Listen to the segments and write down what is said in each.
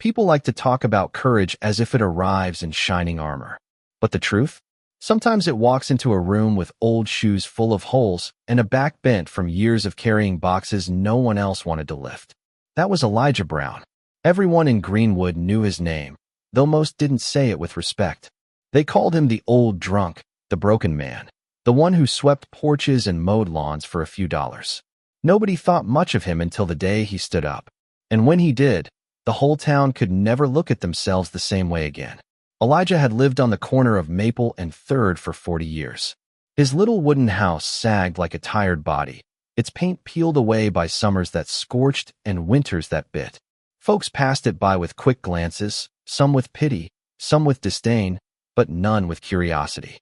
People like to talk about courage as if it arrives in shining armor. But the truth? Sometimes it walks into a room with old shoes full of holes and a back bent from years of carrying boxes no one else wanted to lift. That was Elijah Brown. Everyone in Greenwood knew his name, though most didn't say it with respect. They called him the old drunk, the broken man, the one who swept porches and mowed lawns for a few dollars. Nobody thought much of him until the day he stood up. And when he did, the whole town could never look at themselves the same way again. Elijah had lived on the corner of Maple and 3rd for 40 years. His little wooden house sagged like a tired body, its paint peeled away by summers that scorched and winters that bit. Folks passed it by with quick glances, some with pity, some with disdain, but none with curiosity.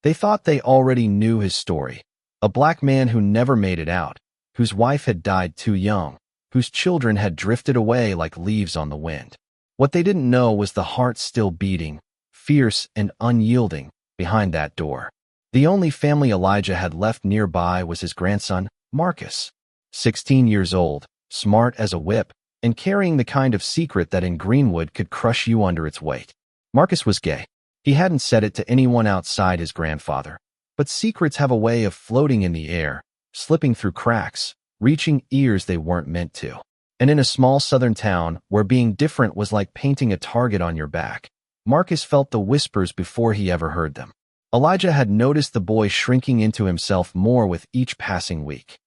They thought they already knew his story, a black man who never made it out, whose wife had died too young, whose children had drifted away like leaves on the wind. What they didn't know was the heart still beating, fierce and unyielding, behind that door. The only family Elijah had left nearby was his grandson, Marcus. 16 years old, smart as a whip, and carrying the kind of secret that in Greenwood could crush you under its weight. Marcus was gay. He hadn't said it to anyone outside his grandfather. But secrets have a way of floating in the air, slipping through cracks, reaching ears they weren't meant to. And in a small southern town where being different was like painting a target on your back, Marcus felt the whispers before he ever heard them. Elijah had noticed the boy shrinking into himself more with each passing week.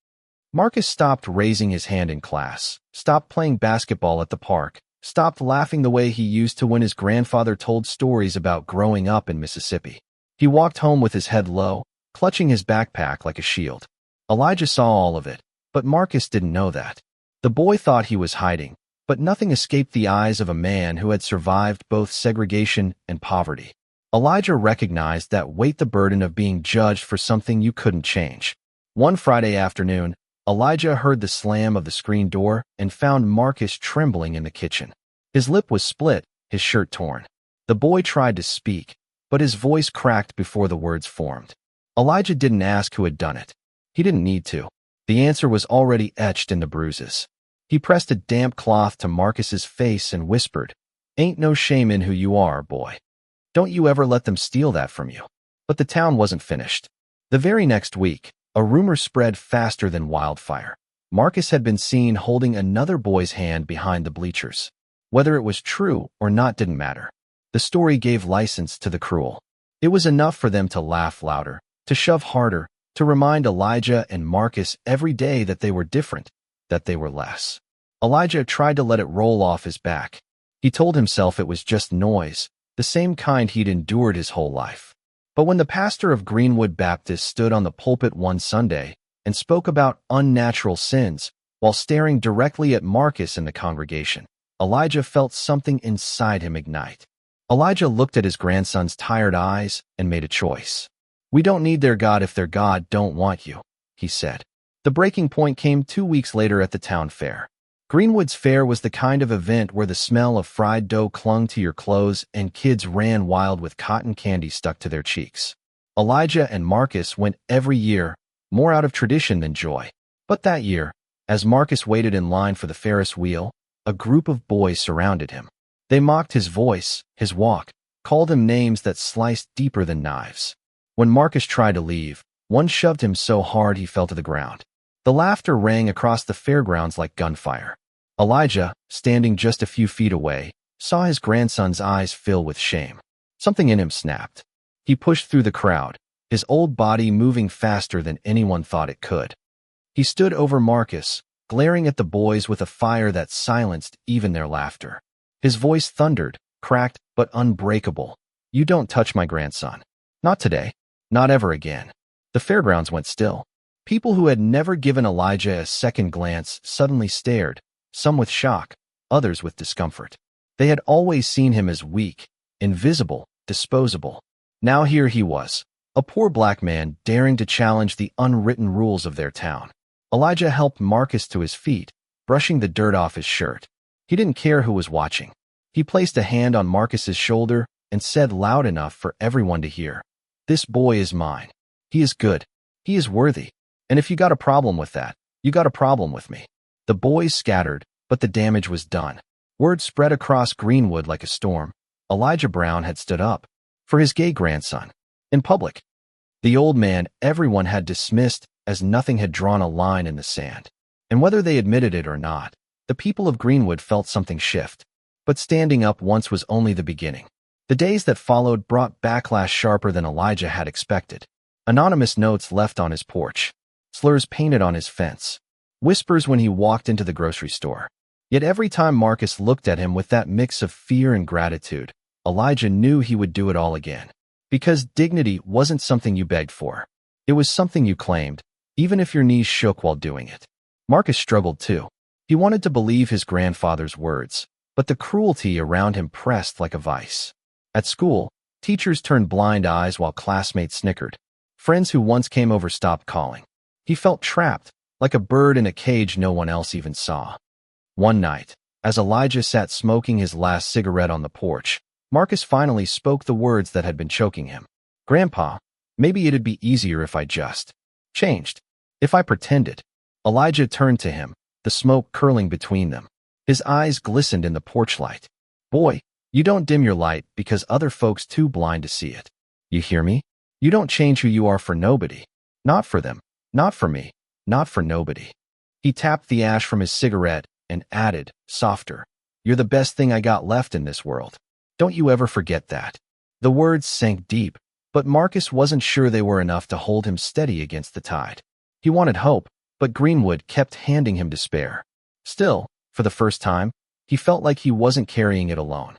Marcus stopped raising his hand in class, stopped playing basketball at the park, stopped laughing the way he used to when his grandfather told stories about growing up in Mississippi. He walked home with his head low, clutching his backpack like a shield. Elijah saw all of it, but Marcus didn't know that. The boy thought he was hiding, but nothing escaped the eyes of a man who had survived both segregation and poverty. Elijah recognized that weight, the burden of being judged for something you couldn't change. One Friday afternoon, Elijah heard the slam of the screen door and found Marcus trembling in the kitchen. His lip was split, his shirt torn. The boy tried to speak, but his voice cracked before the words formed. Elijah didn't ask who had done it. He didn't need to. The answer was already etched in the bruises. He pressed a damp cloth to Marcus's face and whispered, "Ain't no shame in who you are, boy. Don't you ever let them steal that from you." But the town wasn't finished. The very next week, a rumor spread faster than wildfire. Marcus had been seen holding another boy's hand behind the bleachers. Whether it was true or not didn't matter. The story gave license to the cruel. It was enough for them to laugh louder, to shove harder, to remind Elijah and Marcus every day that they were different, that they were less. Elijah tried to let it roll off his back. He told himself it was just noise, the same kind he'd endured his whole life. But when the pastor of Greenwood Baptist stood on the pulpit one Sunday and spoke about unnatural sins while staring directly at Marcus in the congregation, Elijah felt something inside him ignite. Elijah looked at his grandson's tired eyes and made a choice. "We don't need their God if their God don't want you," he said. The breaking point came 2 weeks later at the town fair. Greenwood's fair was the kind of event where the smell of fried dough clung to your clothes and kids ran wild with cotton candy stuck to their cheeks. Elijah and Marcus went every year, more out of tradition than joy. But that year, as Marcus waited in line for the Ferris wheel, a group of boys surrounded him. They mocked his voice, his walk, called him names that sliced deeper than knives. When Marcus tried to leave, one shoved him so hard he fell to the ground. The laughter rang across the fairgrounds like gunfire. Elijah, standing just a few feet away, saw his grandson's eyes fill with shame. Something in him snapped. He pushed through the crowd, his old body moving faster than anyone thought it could. He stood over Marcus, glaring at the boys with a fire that silenced even their laughter. His voice thundered, cracked but unbreakable. "You don't touch my grandson. Not today. Not ever again." The fairgrounds went still. People who had never given Elijah a second glance suddenly stared, some with shock, others with discomfort. They had always seen him as weak, invisible, disposable. Now here he was, a poor black man daring to challenge the unwritten rules of their town. Elijah helped Marcus to his feet, brushing the dirt off his shirt. He didn't care who was watching. He placed a hand on Marcus's shoulder and said loud enough for everyone to hear, "This boy is mine. He is good. He is worthy. And if you got a problem with that, you got a problem with me." The boys scattered, but the damage was done. Word spread across Greenwood like a storm. Elijah Brown had stood up for his gay grandson. In public, the old man everyone had dismissed as nothing had drawn a line in the sand. And whether they admitted it or not, the people of Greenwood felt something shift. But standing up once was only the beginning. The days that followed brought backlash sharper than Elijah had expected. Anonymous notes left on his porch, slurs painted on his fence, whispers when he walked into the grocery store. Yet every time Marcus looked at him with that mix of fear and gratitude, Elijah knew he would do it all again. Because dignity wasn't something you begged for. It was something you claimed, even if your knees shook while doing it. Marcus struggled too. He wanted to believe his grandfather's words, but the cruelty around him pressed like a vice. At school, teachers turned blind eyes while classmates snickered. Friends who once came over stopped calling. He felt trapped, like a bird in a cage no one else even saw. One night, as Elijah sat smoking his last cigarette on the porch, Marcus finally spoke the words that had been choking him. "Grandpa, maybe it'd be easier if I just changed. If I pretended." Elijah turned to him, the smoke curling between them. His eyes glistened in the porch light. "Boy, you don't dim your light because other folks too blind to see it. You hear me? You don't change who you are for nobody. Not for them, not for me, not for nobody." He tapped the ash from his cigarette and added, softer, "You're the best thing I got left in this world. Don't you ever forget that." The words sank deep, but Marcus wasn't sure they were enough to hold him steady against the tide. He wanted hope, but Greenwood kept handing him despair. Still, for the first time, he felt like he wasn't carrying it alone.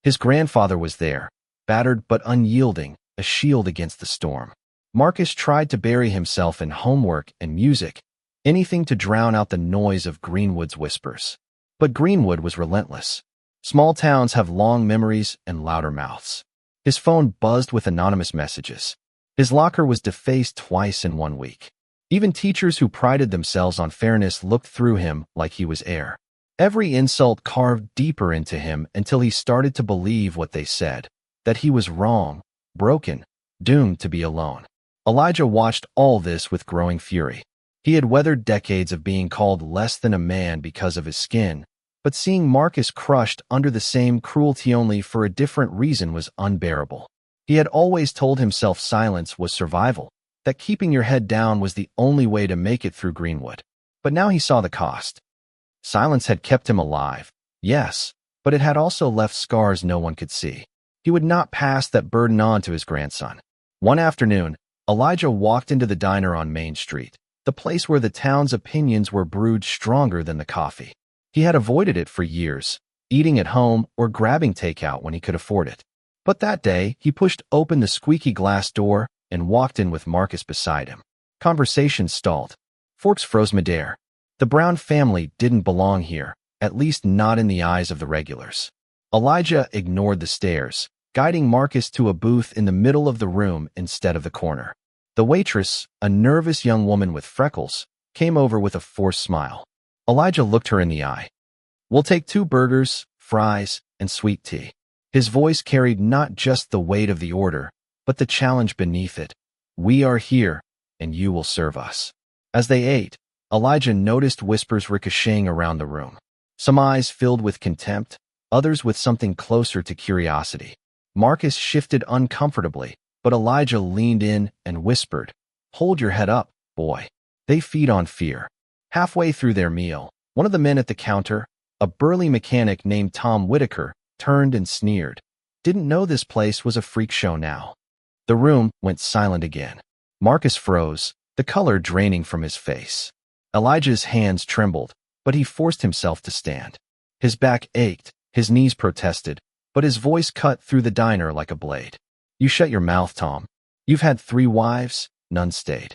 His grandfather was there, battered but unyielding, a shield against the storm. Marcus tried to bury himself in homework and music, anything to drown out the noise of Greenwood's whispers. But Greenwood was relentless. Small towns have long memories and louder mouths. His phone buzzed with anonymous messages. His locker was defaced twice in 1 week. Even teachers who prided themselves on fairness looked through him like he was air. Every insult carved deeper into him until he started to believe what they said, that he was wrong, broken, doomed to be alone. Elijah watched all this with growing fury. He had weathered decades of being called less than a man because of his skin, but seeing Marcus crushed under the same cruelty only for a different reason was unbearable. He had always told himself silence was survival, that keeping your head down was the only way to make it through Greenwood. But now he saw the cost. Silence had kept him alive, yes, but it had also left scars no one could see. He would not pass that burden on to his grandson. One afternoon, Elijah walked into the diner on Main Street, the place where the town's opinions were brewed stronger than the coffee. He had avoided it for years, eating at home or grabbing takeout when he could afford it. But that day, he pushed open the squeaky glass door and walked in with Marcus beside him. Conversation stalled. Forks froze midair. The Brown family didn't belong here, at least not in the eyes of the regulars. Elijah ignored the stares, guiding Marcus to a booth in the middle of the room instead of the corner. The waitress, a nervous young woman with freckles, came over with a forced smile. Elijah looked her in the eye. "We'll take 2 burgers, fries, and sweet tea." His voice carried not just the weight of the order, but the challenge beneath it. "We are here, and you will serve us." As they ate, Elijah noticed whispers ricocheting around the room. Some eyes filled with contempt, others with something closer to curiosity. Marcus shifted uncomfortably, but Elijah leaned in and whispered, "Hold your head up, boy. They feed on fear." Halfway through their meal, one of the men at the counter, a burly mechanic named Tom Whitaker, turned and sneered. Didn't know this place was a freak show now. The room went silent again. Marcus froze, the color draining from his face. Elijah's hands trembled, but he forced himself to stand. His back ached, his knees protested, but his voice cut through the diner like a blade. "You shut your mouth, Tom. You've had 3 wives, none stayed.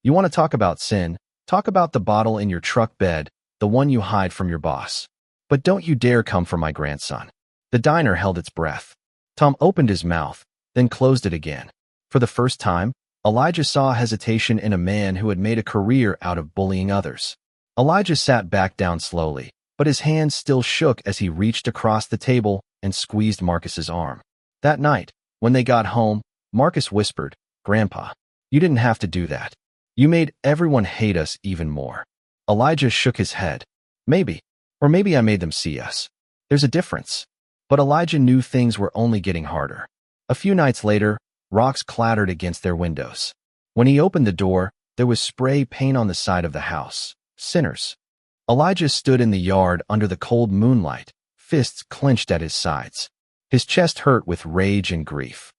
You want to talk about sin? Talk about the bottle in your truck bed, the one you hide from your boss. But don't you dare come for my grandson." The diner held its breath. Tom opened his mouth, then closed it again. For the first time, Elijah saw hesitation in a man who had made a career out of bullying others. Elijah sat back down slowly, but his hands still shook as he reached across the table and squeezed Marcus's arm. That night, when they got home, Marcus whispered, "Grandpa, you didn't have to do that. You made everyone hate us even more." Elijah shook his head. "Maybe. Or maybe I made them see us." There's a difference. But Elijah knew things were only getting harder. A few nights later, rocks clattered against their windows. When he opened the door, there was spray paint on the side of the house. Sinners. Elijah stood in the yard under the cold moonlight, fists clenched at his sides. His chest hurt with rage and grief.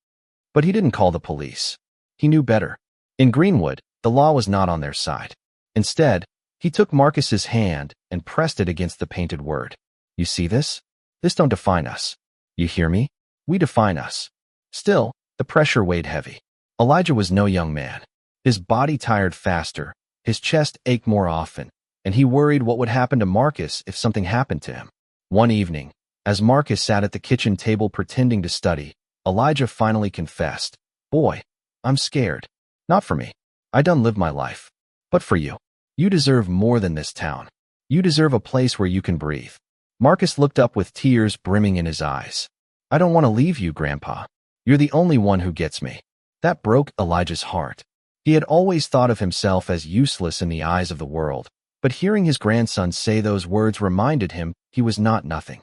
But he didn't call the police. He knew better. In Greenwood, the law was not on their side. Instead, he took Marcus's hand and pressed it against the painted word. You see this? This don't define us. You hear me? We define us. Still, the pressure weighed heavy. Elijah was no young man. His body tired faster, his chest ached more often, and he worried what would happen to Marcus if something happened to him. One evening, as Marcus sat at the kitchen table pretending to study, Elijah finally confessed, "Boy, I'm scared. Not for me. I done lived my life. But for you. You deserve more than this town. You deserve a place where you can breathe." Marcus looked up with tears brimming in his eyes. "I don't want to leave you, Grandpa. You're the only one who gets me." That broke Elijah's heart. He had always thought of himself as useless in the eyes of the world, but hearing his grandson say those words reminded him he was not nothing.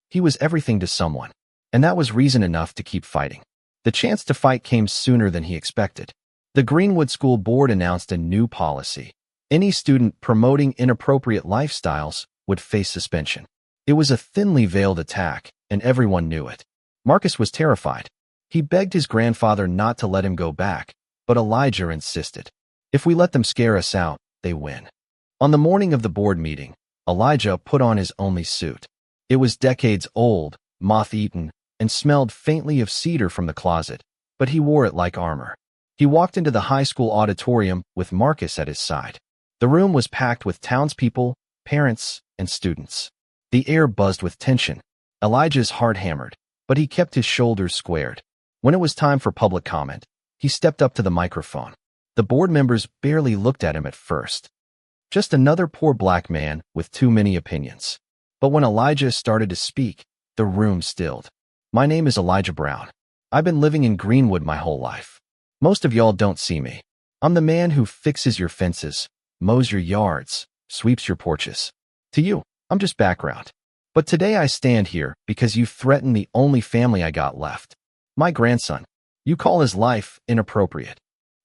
He was everything to someone, and that was reason enough to keep fighting. The chance to fight came sooner than he expected. The Greenwood School Board announced a new policy. Any student promoting inappropriate lifestyles would face suspension. It was a thinly veiled attack, and everyone knew it. Marcus was terrified. He begged his grandfather not to let him go back, but Elijah insisted. If we let them scare us out, they win. On the morning of the board meeting, Elijah put on his only suit. It was decades old, moth-eaten, and smelled faintly of cedar from the closet, but he wore it like armor. He walked into the high school auditorium with Marcus at his side. The room was packed with townspeople, parents, and students. The air buzzed with tension. Elijah's heart hammered, but he kept his shoulders squared. When it was time for public comment, he stepped up to the microphone. The board members barely looked at him at first. Just another poor black man with too many opinions. But when Elijah started to speak, the room stilled. "My name is Elijah Brown. I've been living in Greenwood my whole life. Most of y'all don't see me. I'm the man who fixes your fences, mows your yards, sweeps your porches. To you, I'm just background. But today I stand here because you threatened the only family I got left. My grandson. You call his life inappropriate.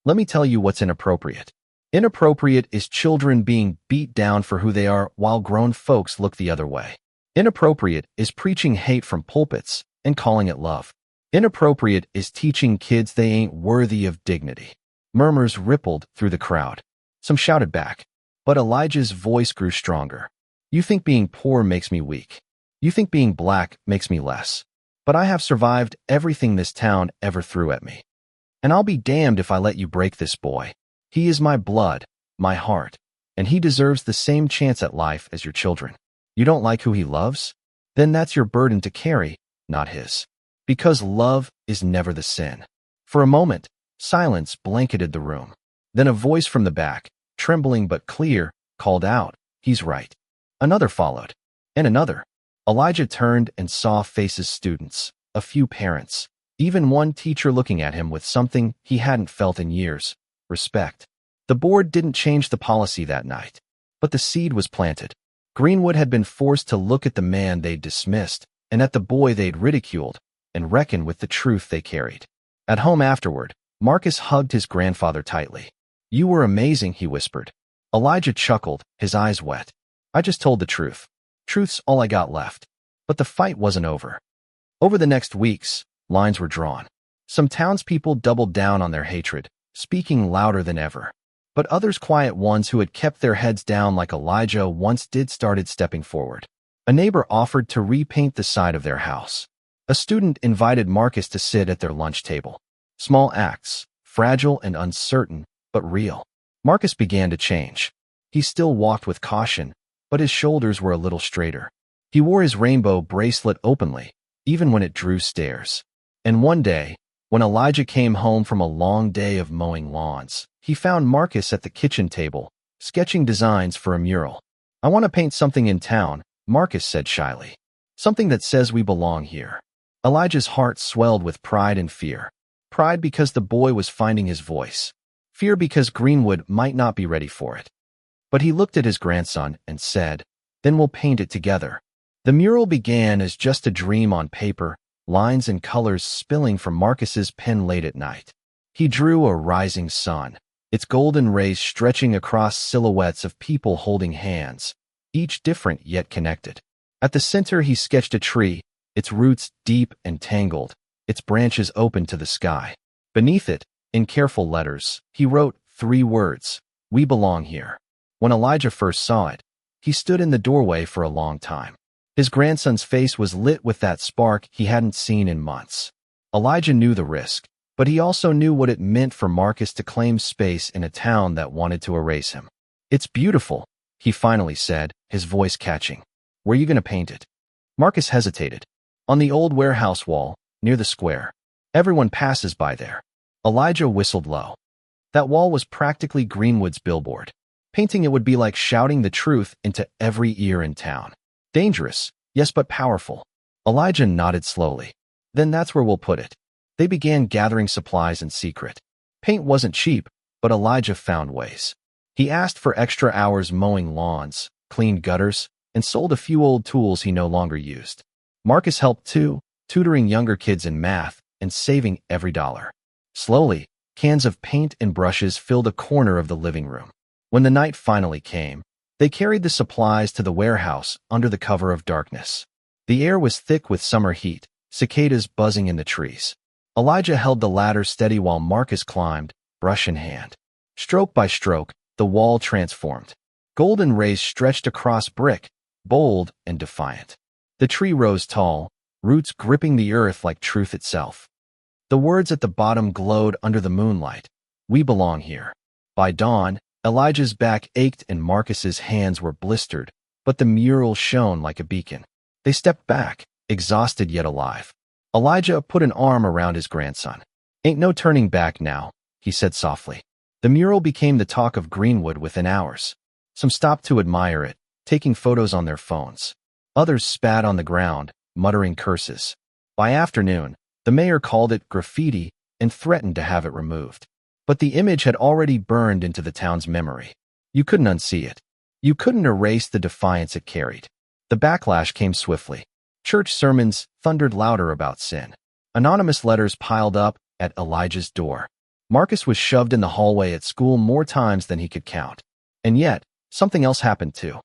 Let me tell you what's inappropriate. Inappropriate is children being beat down for who they are while grown folks look the other way. Inappropriate is preaching hate from pulpits and calling it love. Inappropriate is teaching kids they ain't worthy of dignity." Murmurs rippled through the crowd. Some shouted back, but Elijah's voice grew stronger. "You think being poor makes me weak. You think being black makes me less. But I have survived everything this town ever threw at me. And I'll be damned if I let you break this boy. He is my blood, my heart, and he deserves the same chance at life as your children. You don't like who he loves? Then that's your burden to carry, not his. Because love is never the sin." For a moment, silence blanketed the room. Then a voice from the back, trembling but clear, called out, "He's right." Another followed, and another. Elijah turned and saw faces: students, a few parents, even one teacher looking at him with something he hadn't felt in years: respect. The board didn't change the policy that night, but the seed was planted. Greenwood had been forced to look at the man they'd dismissed and at the boy they'd ridiculed and reckon with the truth they carried. At home afterward, Marcus hugged his grandfather tightly. "You were amazing," he whispered. Elijah chuckled, his eyes wet. "I just told the truth. Truth's all I got left." But the fight wasn't over. Over the next weeks, lines were drawn. Some townspeople doubled down on their hatred, speaking louder than ever. But others, quiet ones who had kept their heads down like Elijah once did, started stepping forward. A neighbor offered to repaint the side of their house. A student invited Marcus to sit at their lunch table. Small acts, fragile and uncertain, but real. Marcus began to change. He still walked with caution, but his shoulders were a little straighter. He wore his rainbow bracelet openly, even when it drew stares. And one day, when Elijah came home from a long day of mowing lawns, he found Marcus at the kitchen table, sketching designs for a mural. "I want to paint something in town," Marcus said shyly. "Something that says we belong here." Elijah's heart swelled with pride and fear. Pride because the boy was finding his voice. Fear because Greenwood might not be ready for it. But he looked at his grandson and said, "Then we'll paint it together." The mural began as just a dream on paper, lines and colors spilling from Marcus's pen late at night. He drew a rising sun, its golden rays stretching across silhouettes of people holding hands, each different yet connected. At the center he sketched a tree, its roots deep and tangled, its branches open to the sky. Beneath it, in careful letters, he wrote 3 words, "We belong here." When Elijah first saw it, he stood in the doorway for a long time. His grandson's face was lit with that spark he hadn't seen in months. Elijah knew the risk, but he also knew what it meant for Marcus to claim space in a town that wanted to erase him. "It's beautiful," he finally said, his voice catching. "Where are you going to paint it?" Marcus hesitated. "On the old warehouse wall, near the square. Everyone passes by there." Elijah whistled low. That wall was practically Greenwood's billboard. Painting it would be like shouting the truth into every ear in town. Dangerous, yes, but powerful. Elijah nodded slowly. "Then that's where we'll put it." They began gathering supplies in secret. Paint wasn't cheap, but Elijah found ways. He asked for extra hours mowing lawns, cleaned gutters, and sold a few old tools he no longer used. Marcus helped too, tutoring younger kids in math and saving every dollar. Slowly, cans of paint and brushes filled a corner of the living room. When the night finally came, they carried the supplies to the warehouse under the cover of darkness. The air was thick with summer heat, cicadas buzzing in the trees. Elijah held the ladder steady while Marcus climbed, brush in hand. Stroke by stroke, the wall transformed. Golden rays stretched across brick, bold and defiant. The tree rose tall, roots gripping the earth like truth itself. The words at the bottom glowed under the moonlight. "We belong here." By dawn, Elijah's back ached and Marcus's hands were blistered, but the mural shone like a beacon. They stepped back, exhausted yet alive. Elijah put an arm around his grandson. "Ain't no turning back now," he said softly. The mural became the talk of Greenwood within hours. Some stopped to admire it, taking photos on their phones. Others spat on the ground, muttering curses. By afternoon, the mayor called it graffiti and threatened to have it removed. But the image had already burned into the town's memory. You couldn't unsee it. You couldn't erase the defiance it carried. The backlash came swiftly. Church sermons thundered louder about sin. Anonymous letters piled up at Elijah's door. Marcus was shoved in the hallway at school more times than he could count. And yet, something else happened too.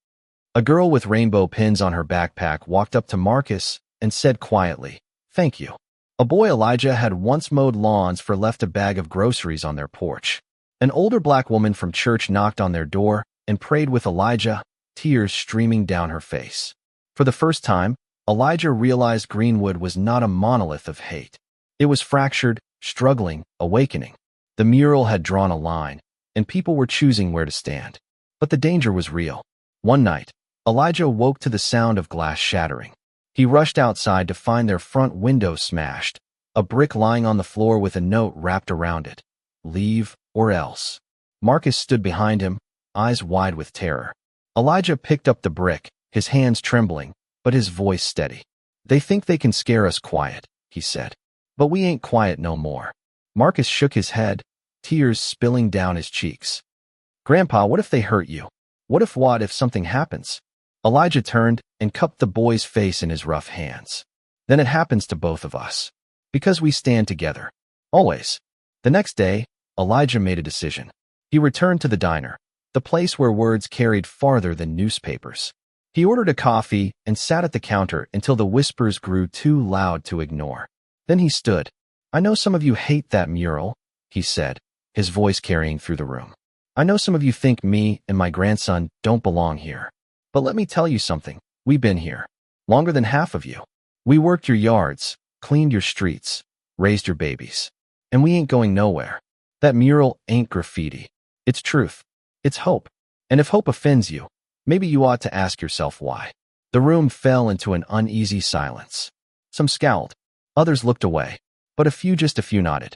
A girl with rainbow pins on her backpack walked up to Marcus and said quietly, "Thank you." A boy Elijah had once mowed lawns for left a bag of groceries on their porch. An older black woman from church knocked on their door and prayed with Elijah, tears streaming down her face. For the first time, Elijah realized Greenwood was not a monolith of hate. It was fractured, struggling, awakening. The mural had drawn a line, and people were choosing where to stand. But the danger was real. One night, Elijah woke to the sound of glass shattering. He rushed outside to find their front window smashed, a brick lying on the floor with a note wrapped around it. "Leave or else." Marcus stood behind him, eyes wide with terror. Elijah picked up the brick, his hands trembling, but his voice steady. "They think they can scare us quiet," he said. "But we ain't quiet no more." Marcus shook his head, tears spilling down his cheeks. "Grandpa, what if they hurt you? What if something happens?" Elijah turned and cupped the boy's face in his rough hands. "Then it happens to both of us. Because we stand together. Always." The next day, Elijah made a decision. He returned to the diner, the place where words carried farther than newspapers. He ordered a coffee and sat at the counter until the whispers grew too loud to ignore. Then he stood. "I know some of you hate that mural," he said, his voice carrying through the room. "I know some of you think me and my grandson don't belong here. But let me tell you something. We've been here. Longer than half of you. We worked your yards, cleaned your streets, raised your babies. And we ain't going nowhere. That mural ain't graffiti. It's truth. It's hope. And if hope offends you, maybe you ought to ask yourself why." The room fell into an uneasy silence. Some scowled. Others looked away. But just a few nodded.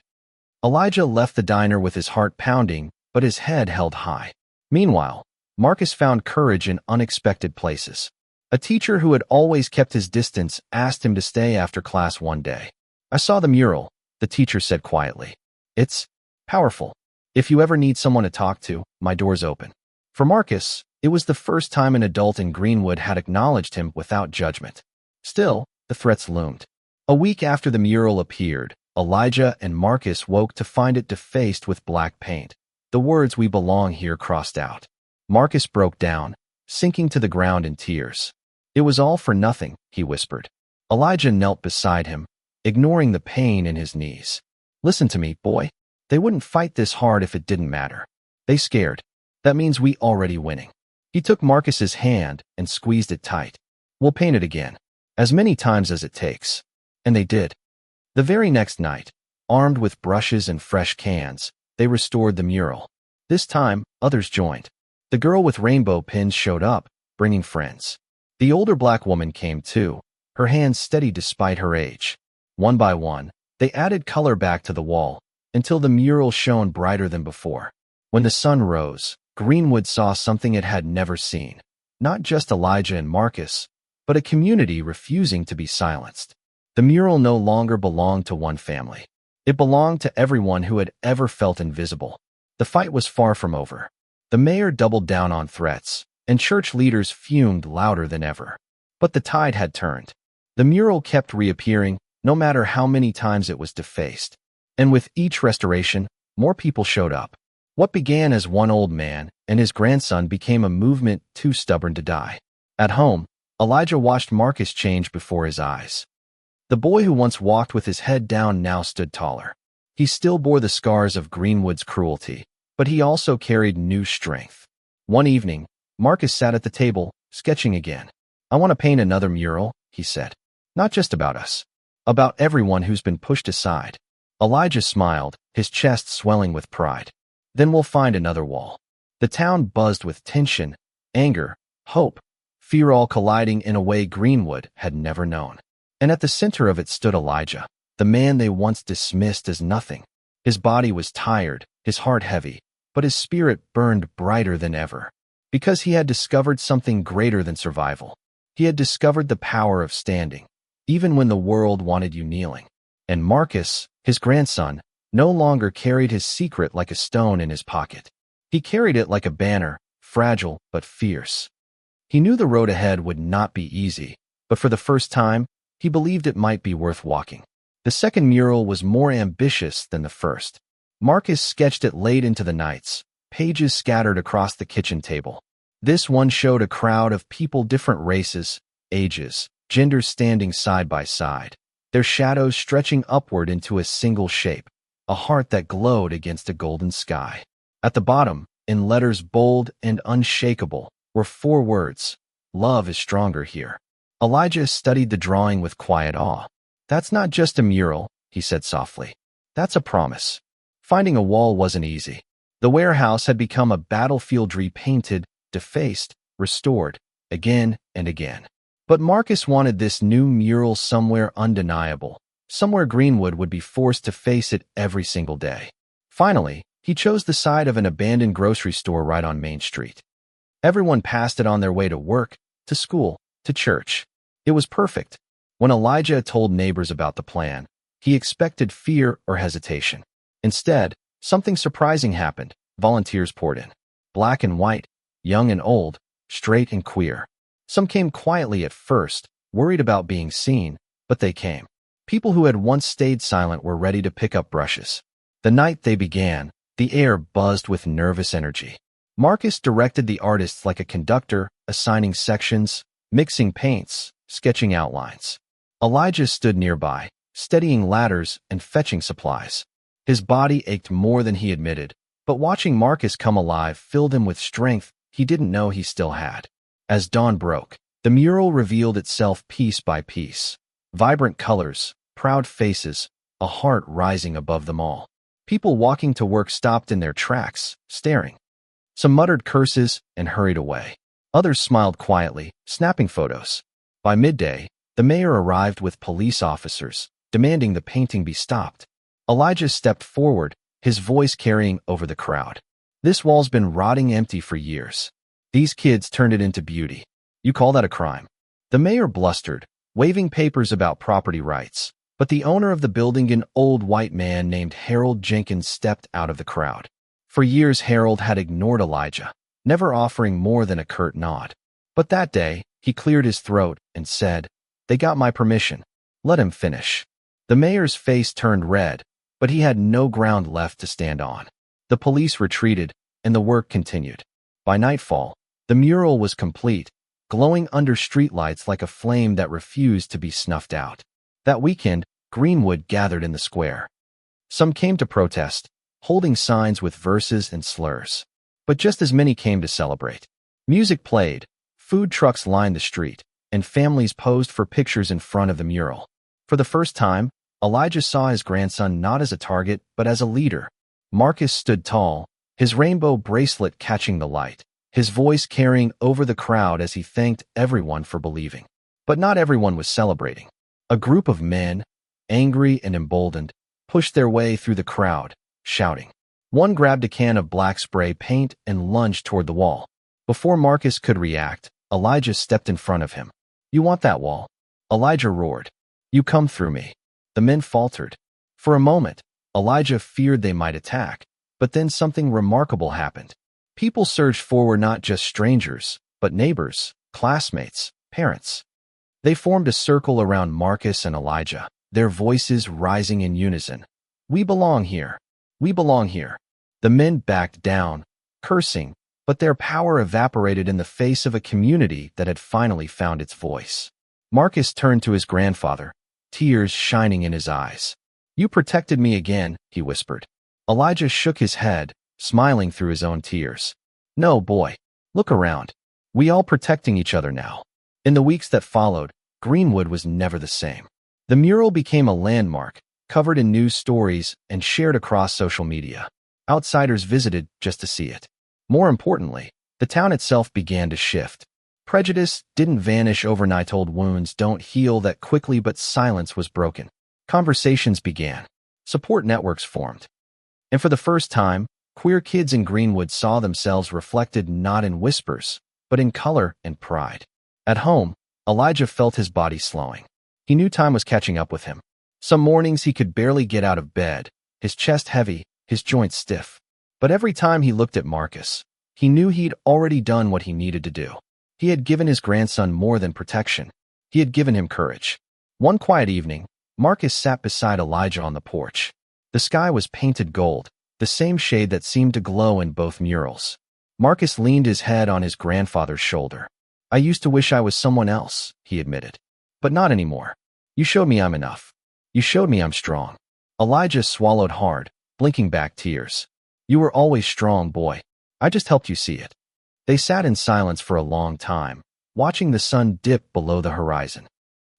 Elijah left the diner with his heart pounding, but his head held high. Meanwhile, Marcus found courage in unexpected places. A teacher who had always kept his distance asked him to stay after class one day. "I saw the mural," the teacher said quietly. "It's powerful. If you ever need someone to talk to, my door's open." For Marcus, It was the first time an adult in Greenwood had acknowledged him without judgment. Still, the threats loomed. A week after the mural appeared, Elijah and Marcus woke to find it defaced with black paint. The words "We belong here" crossed out. Marcus broke down, sinking to the ground in tears. "It was all for nothing," he whispered. Elijah knelt beside him, ignoring the pain in his knees. "Listen to me, boy. They wouldn't fight this hard if it didn't matter. They scared. That means we already winning." He took Marcus's hand and squeezed it tight. "We'll paint it again, as many times as it takes." And they did. The very next night, armed with brushes and fresh cans, they restored the mural. This time, others joined. The girl with rainbow pins showed up, bringing friends. The older black woman came too, her hands steady despite her age. One by one, they added color back to the wall, until the mural shone brighter than before. When the sun rose, Greenwood saw something it had never seen. Not just Elijah and Marcus, but a community refusing to be silenced. The mural no longer belonged to one family. It belonged to everyone who had ever felt invisible. The fight was far from over. The mayor doubled down on threats, and church leaders fumed louder than ever. But the tide had turned. The mural kept reappearing, no matter how many times it was defaced. And with each restoration, more people showed up. What began as one old man and his grandson became a movement too stubborn to die. At home, Elijah watched Marcus change before his eyes. The boy who once walked with his head down now stood taller. He still bore the scars of Greenwood's cruelty, but he also carried new strength. One evening, Marcus sat at the table, sketching again. "I want to paint another mural," he said. "Not just about us. About everyone who's been pushed aside." Elijah smiled, his chest swelling with pride. "Then we'll find another wall." The town buzzed with tension, anger, hope, fear, all colliding in a way Greenwood had never known. And at the center of it stood Elijah, the man they once dismissed as nothing. His body was tired, his heart heavy, but his spirit burned brighter than ever. Because he had discovered something greater than survival. He had discovered the power of standing, even when the world wanted you kneeling. And Marcus, his grandson, no longer carried his secret like a stone in his pocket. He carried it like a banner, fragile but fierce. He knew the road ahead would not be easy, but for the first time, he believed it might be worth walking. The second mural was more ambitious than the first. Marcus sketched it late into the nights, pages scattered across the kitchen table. This one showed a crowd of people, different races, ages, genders standing side by side, their shadows stretching upward into a single shape, a heart that glowed against a golden sky. At the bottom, in letters bold and unshakable, were 4 words: "Love is stronger here." Elijah studied the drawing with quiet awe. "That's not just a mural," he said softly. "That's a promise." Finding a wall wasn't easy. The warehouse had become a battlefield, repainted, defaced, restored, again and again. But Marcus wanted this new mural somewhere undeniable, somewhere Greenwood would be forced to face it every single day. Finally, he chose the side of an abandoned grocery store right on Main Street. Everyone passed it on their way to work, to school, to church. It was perfect. When Elijah told neighbors about the plan, he expected fear or hesitation. Instead, something surprising happened. Volunteers poured in. Black and white, young and old, straight and queer. Some came quietly at first, worried about being seen, but they came. People who had once stayed silent were ready to pick up brushes. The night they began, the air buzzed with nervous energy. Marcus directed the artists like a conductor, assigning sections, mixing paints, sketching outlines. Elijah stood nearby, steadying ladders and fetching supplies. His body ached more than he admitted, but watching Marcus come alive filled him with strength he didn't know he still had. As dawn broke, the mural revealed itself piece by piece. Vibrant colors, proud faces, a heart rising above them all. People walking to work stopped in their tracks, staring. Some muttered curses and hurried away. Others smiled quietly, snapping photos. By midday, the mayor arrived with police officers, demanding the painting be stopped. Elijah stepped forward, his voice carrying over the crowd. "This wall's been rotting empty for years. These kids turned it into beauty. You call that a crime?" The mayor blustered, waving papers about property rights, but the owner of the building, an old white man named Harold Jenkins, stepped out of the crowd. For years, Harold had ignored Elijah. never offering more than a curt nod. But that day, he cleared his throat and said, "They got my permission. Let him finish." The mayor's face turned red, but he had no ground left to stand on. The police retreated, and the work continued. By nightfall, the mural was complete, glowing under streetlights like a flame that refused to be snuffed out. That weekend, Greenwood gathered in the square. Some came to protest, holding signs with verses and slurs. But just as many came to celebrate. Music played, food trucks lined the street, and families posed for pictures in front of the mural. For the first time, Elijah saw his grandson not as a target, but as a leader. Marcus stood tall, his rainbow bracelet catching the light, his voice carrying over the crowd as he thanked everyone for believing. But not everyone was celebrating. A group of men, angry and emboldened, pushed their way through the crowd, shouting. One grabbed a can of black spray paint and lunged toward the wall. Before Marcus could react, Elijah stepped in front of him. "You want that wall?" Elijah roared. "You come through me." The men faltered. For a moment, Elijah feared they might attack, but then something remarkable happened. People surged forward, not just strangers, but neighbors, classmates, parents. They formed a circle around Marcus and Elijah, their voices rising in unison. "We belong here. We belong here." The men backed down, cursing, but their power evaporated in the face of a community that had finally found its voice. Marcus turned to his grandfather, tears shining in his eyes. "You protected me again," he whispered. Elijah shook his head, smiling through his own tears. "No, boy. Look around. We all protecting each other now." In the weeks that followed, Greenwood was never the same. The mural became a landmark, covered in news stories and shared across social media. Outsiders visited just to see it. More importantly, the town itself began to shift. Prejudice didn't vanish overnight. Old wounds don't heal that quickly, but silence was broken. Conversations began. Support networks formed. And for the first time, queer kids in Greenwood saw themselves reflected not in whispers, but in color and pride. At home, Elijah felt his body slowing. He knew time was catching up with him. Some mornings he could barely get out of bed, his chest heavy, his joints stiff. But every time he looked at Marcus, he knew he'd already done what he needed to do. He had given his grandson more than protection. He had given him courage. One quiet evening, Marcus sat beside Elijah on the porch. The sky was painted gold, the same shade that seemed to glow in both murals. Marcus leaned his head on his grandfather's shoulder. "I used to wish I was someone else," he admitted. "But not anymore. You showed me I'm enough. You showed me I'm strong." Elijah swallowed hard, blinking back tears. "You were always strong, boy. I just helped you see it." They sat in silence for a long time, watching the sun dip below the horizon.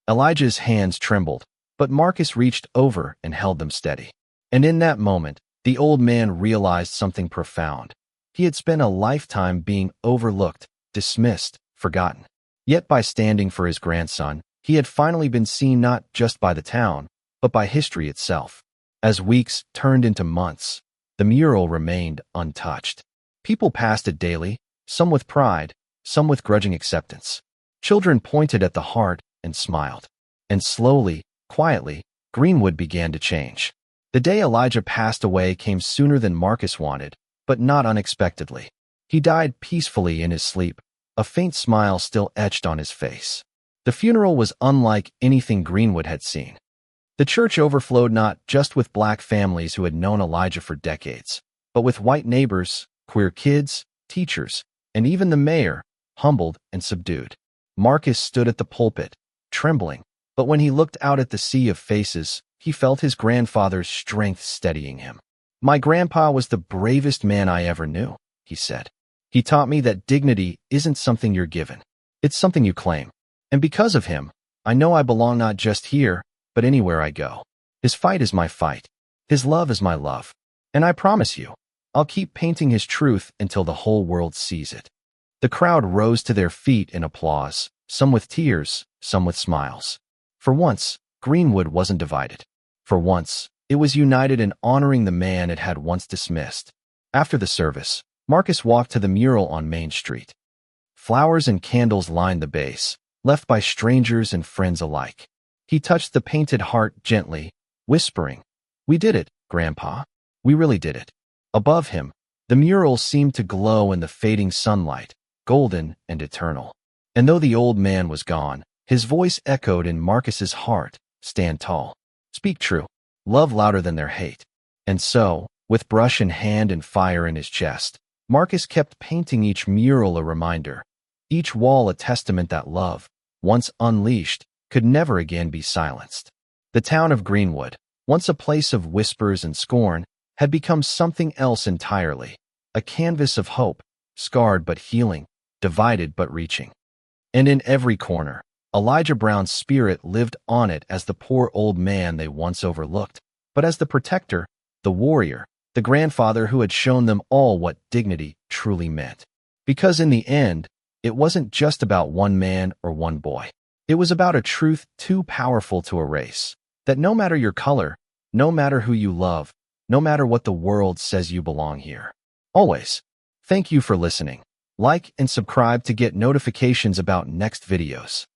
Elijah's hands trembled, but Marcus reached over and held them steady. And in that moment, the old man realized something profound. He had spent a lifetime being overlooked, dismissed, forgotten. Yet by standing for his grandson, he had finally been seen not just by the town, but by history itself. As weeks turned into months, the mural remained untouched. People passed it daily, some with pride, some with grudging acceptance. Children pointed at the heart and smiled. And slowly, quietly, Greenwood began to change. The day Elijah passed away came sooner than Marcus wanted, but not unexpectedly. He died peacefully in his sleep, a faint smile still etched on his face. The funeral was unlike anything Greenwood had seen. The church overflowed not just with black families who had known Elijah for decades, but with white neighbors, queer kids, teachers, and even the mayor, humbled and subdued. Marcus stood at the pulpit, trembling, but when he looked out at the sea of faces, he felt his grandfather's strength steadying him. "My grandpa was the bravest man I ever knew," he said. "He taught me that dignity isn't something you're given. It's something you claim. And because of him, I know I belong not just here, but anywhere I go. His fight is my fight. His love is my love. And I promise you, I'll keep painting his truth until the whole world sees it." The crowd rose to their feet in applause, some with tears, some with smiles. For once, Greenwood wasn't divided. For once, it was united in honoring the man it had once dismissed. After the service, Marcus walked to the mural on Main Street. Flowers and candles lined the base, left by strangers and friends alike. He touched the painted heart gently, whispering, "We did it, Grandpa. We really did it." Above him, The mural seemed to glow in the fading sunlight, golden and eternal. And though the old man was gone, his voice echoed in Marcus's heart, "Stand tall. Speak true. Love louder than their hate." And so, with brush in hand and fire in his chest, Marcus kept painting each mural a reminder, each wall a testament that love, once unleashed, could never again be silenced. The town of Greenwood, once a place of whispers and scorn, had become something else entirely, a canvas of hope, scarred but healing, divided but reaching. And in every corner, Elijah Brown's spirit lived on it as the poor old man they once overlooked, but as the protector, the warrior, the grandfather who had shown them all what dignity truly meant. Because in the end, it wasn't just about one man or one boy. It was about a truth too powerful to erase, that no matter your color, no matter who you love, no matter what the world says, you belong here. Always. Thank you for listening. Like and subscribe to get notifications about next videos.